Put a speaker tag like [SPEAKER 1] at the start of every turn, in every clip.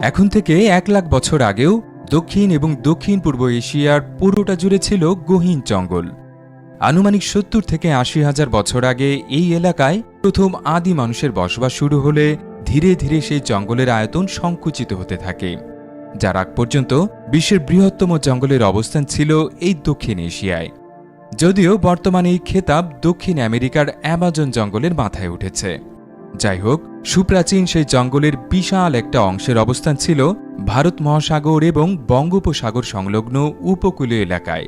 [SPEAKER 1] এখন থেকে 1 লাখ বছর আগেও দক্ষিণ এবং দক্ষিণ পূর্ব এশিয়ার পুরোটা জুড়ে ছিল গহীন জঙ্গল। আনুমানিক 70 থেকে 80 হাজার বছর আগে এই এলাকায় প্রথম আদি মানুষের বসবাস শুরু হলে ধীরে ধীরে সেই জঙ্গলের আয়তন সংকুচিত হতে থাকে, যার আগ পর্যন্ত বিশ্বের বৃহত্তম জঙ্গলের অবস্থান ছিল এই দক্ষিণ এশিয়ায়। যদিও বর্তমানে এই খেতাব দক্ষিণ আমেরিকার অ্যামাজন জঙ্গলের মাথায় উঠেছে। যাই হোক, সুপ্রাচীন সেই জঙ্গলের বিশাল একটা অংশের অবস্থান ছিল ভারত মহাসাগর এবং বঙ্গোপসাগর সংলগ্ন উপকূলীয় এলাকায়।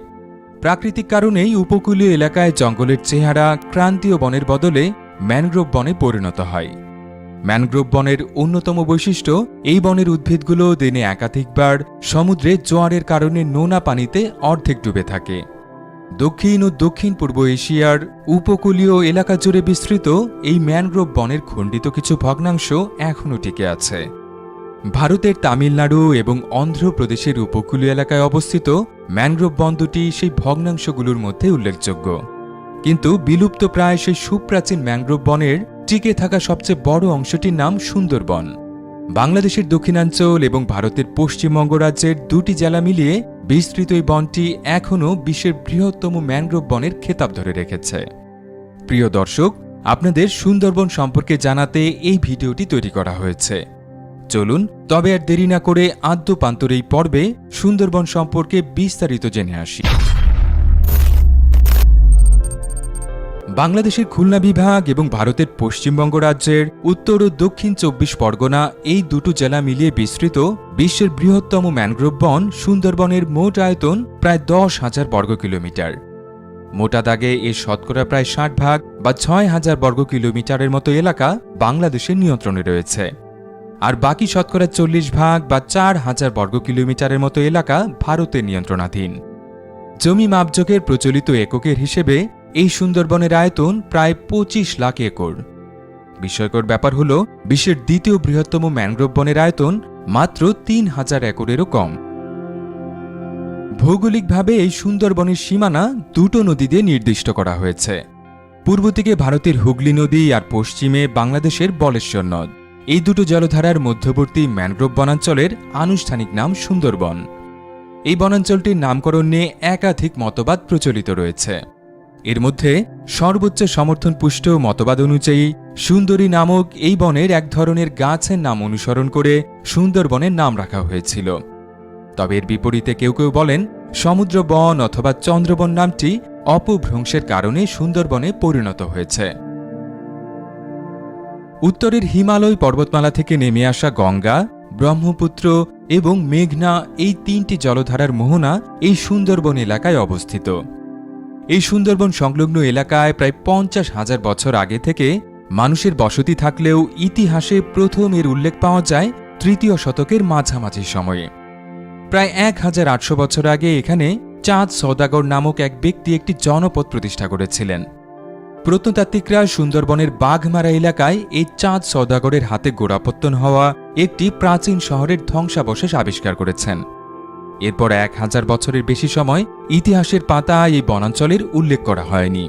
[SPEAKER 1] প্রাকৃতিক কারণেই উপকূলীয় এলাকায় জঙ্গলের চেহারা ক্রান্তীয় বনের বদলে ম্যানগ্রোভ বনে পরিণত হয়। ম্যানগ্রোভ বনের অন্যতম বৈশিষ্ট্য, এই বনের উদ্ভিদগুলো দিনে একাধিকবার সমুদ্রে জোয়ারের কারণে নোনা পানিতে অর্ধেক ডুবে থাকে। দক্ষিণ ও দক্ষিণ পূর্ব এশিয়ার উপকূলীয় এলাকা জুড়ে বিস্তৃত এই ম্যানগ্রোভ বনের খণ্ডিত কিছু ভগ্নাংশ এখনও টিকে আছে। ভারতের তামিলনাড়ু এবং অন্ধ্রপ্রদেশের উপকূলীয় এলাকায় অবস্থিত ম্যানগ্রোভ বন দুটি সেই ভগ্নাংশগুলোর মধ্যে উল্লেখযোগ্য। কিন্তু বিলুপ্তপ্রায় সেই সুপ্রাচীন ম্যানগ্রোভ বনের টিকে থাকা সবচেয়ে বড় অংশটির নাম সুন্দরবন। বাংলাদেশের দক্ষিণাঞ্চল এবং ভারতের পশ্চিমবঙ্গ রাজ্যের দুটি জেলা মিলিয়ে বিস্তৃত এই বনটি এখনও বিশ্বের বৃহত্তম ম্যানগ্রোভ বনের খেতাব ধরে রেখেছে। প্রিয় দর্শক, আপনাদের সুন্দরবন সম্পর্কে জানাতে এই ভিডিওটি তৈরি করা হয়েছে। চলুন তবে আর দেরি না করে আদ্যপান্তর এই পর্বে সুন্দরবন সম্পর্কে বিস্তারিত জেনে আসি। বাংলাদেশের খুলনা বিভাগ এবং ভারতের পশ্চিমবঙ্গ রাজ্যের উত্তর ও দক্ষিণ 24 পরগনা এই দুটো জেলা মিলিয়ে বিস্তৃত বিশ্বের বৃহত্তম ম্যানগ্রোভ বন সুন্দরবনের মোট আয়তন প্রায় 10,000 বর্গ কিলোমিটার। মোটা দাগে এর শতকরা প্রায় 60 ভাগ বা 6,000 বর্গ কিলোমিটারের মতো এলাকা বাংলাদেশের নিয়ন্ত্রণে রয়েছে, আর বাকি শতকরা 40 ভাগ বা 4,000 বর্গ কিলোমিটারের মতো এলাকা ভারতের নিয়ন্ত্রণাধীন। জমি মাপজোকের প্রচলিত এককের হিসেবে এই সুন্দরবনের আয়তন প্রায় 25 লাখ একর। বিস্ময়কর ব্যাপার হল, বিশ্বের দ্বিতীয় বৃহত্তম ম্যানগ্রোভ বনের আয়তন মাত্র 3,000 একরেরও কম। ভৌগোলিকভাবে এই সুন্দরবনের সীমানা দুটো নদী দিয়ে নির্দিষ্ট করা হয়েছে। পূর্ব দিকে ভারতের হুগলি নদী আর পশ্চিমে বাংলাদেশের বলেশ্বর নদ। এই দুটো জলধারার মধ্যবর্তী ম্যানগ্রোভ বনাঞ্চলের আনুষ্ঠানিক নাম সুন্দরবন। এই বনাঞ্চলটির নামকরণ নিয়ে একাধিক মতবাদ প্রচলিত রয়েছে। এর মধ্যে সর্বোচ্চ সমর্থনপুষ্ট মতবাদ অনুযায়ী সুন্দরী নামক এই বনের এক ধরনের গাছের নাম অনুসরণ করে সুন্দরবনের নাম রাখা হয়েছিল। তবে এর বিপরীতে কেউ কেউ বলেন সমুদ্র বন অথবা চন্দ্রবন নামটি অপভ্রংশের কারণে সুন্দরবনে পরিণত হয়েছে। উত্তরের হিমালয় পর্বতমালা থেকে নেমে আসা গঙ্গা, ব্রহ্মপুত্র এবং মেঘনা এই তিনটি জলধারার মোহনা এই সুন্দরবন এলাকায় অবস্থিত। এই সুন্দরবন সংলগ্ন এলাকায় প্রায় 50,000 বছর আগে থেকে মানুষের বসতি থাকলেও ইতিহাসে প্রথম এর উল্লেখ পাওয়া যায় 3য় শতকের মাঝামাঝি সময়ে। প্রায় 1,800 বছর আগে এখানে চাঁদ সওদাগর নামক এক ব্যক্তি একটি জনপদ প্রতিষ্ঠা করেছিলেন। প্রত্নতাত্ত্বিকরা সুন্দরবনের বাঘমারা এলাকায় এই চাঁদ সওদাগরের হাতে গোড়াপত্তন হওয়া একটি প্রাচীন শহরের ধ্বংসাবশেষ আবিষ্কার করেছেন। এরপর 1,000 বছরের বেশি সময় ইতিহাসের পাতায় এই বনাঞ্চলের উল্লেখ করা হয়নি।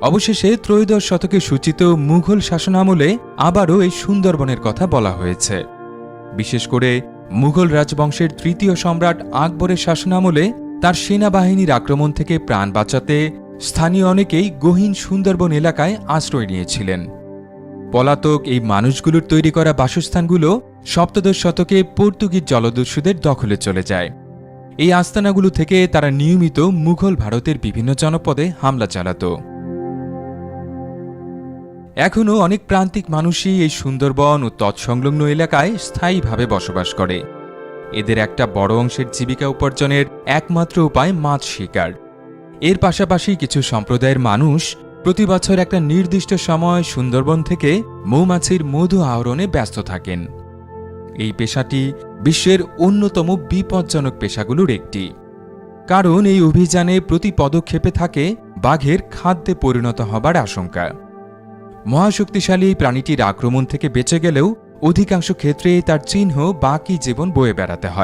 [SPEAKER 1] অবশেষে ত্রয়োদশ শতকে সূচিত মুঘল শাসনামলে আবারও এই সুন্দরবনের কথা বলা হয়েছে। বিশেষ করে মুঘল রাজবংশের 3য় সম্রাট আকবরের শাসনামলে তার সেনাবাহিনীর আক্রমণ থেকে প্রাণ বাঁচাতে স্থানীয় অনেকেই গহীন সুন্দরবন এলাকায় আশ্রয় নিয়েছিলেন। পলাতক এই মানুষগুলোর তৈরি করা বাসস্থানগুলো সপ্তদশ শতকে পর্তুগিজ জলদস্যুদের দখলে চলে যায়। এই আস্তানাগুলো থেকে তারা নিয়মিত মুঘল ভারতের বিভিন্ন জনপদে হামলা চালাত। এখনও অনেক প্রান্তিক মানুষই এই সুন্দরবন ও তৎসংলগ্ন এলাকায় স্থায়ীভাবে বসবাস করে। এদের একটা বড় অংশের জীবিকা উপার্জনের একমাত্র উপায় মাছ শিকার। এর পাশাপাশি কিছু সম্প্রদায়ের মানুষ প্রতি বছর একটা নির্দিষ্ট সময় সুন্দরবন থেকে মৌমাছির মধু আহরণে ব্যস্ত থাকেন। এই পেশাটি বিশ্বের অন্যতম বিপজ্জনক পেশাগুলোর একটি, কারণ এই অভিযানে প্রতি পদক্ষেপে থাকে বাঘের খাদ্যে পরিণত হবার আশঙ্কা। মহাশক্তিশালী এই প্রাণীটির আক্রমণ থেকে বেঁচে গেলেও অধিকাংশ ক্ষেত্রে তার চিহ্ন বাকি জীবন বয়ে বেড়াতে হয়।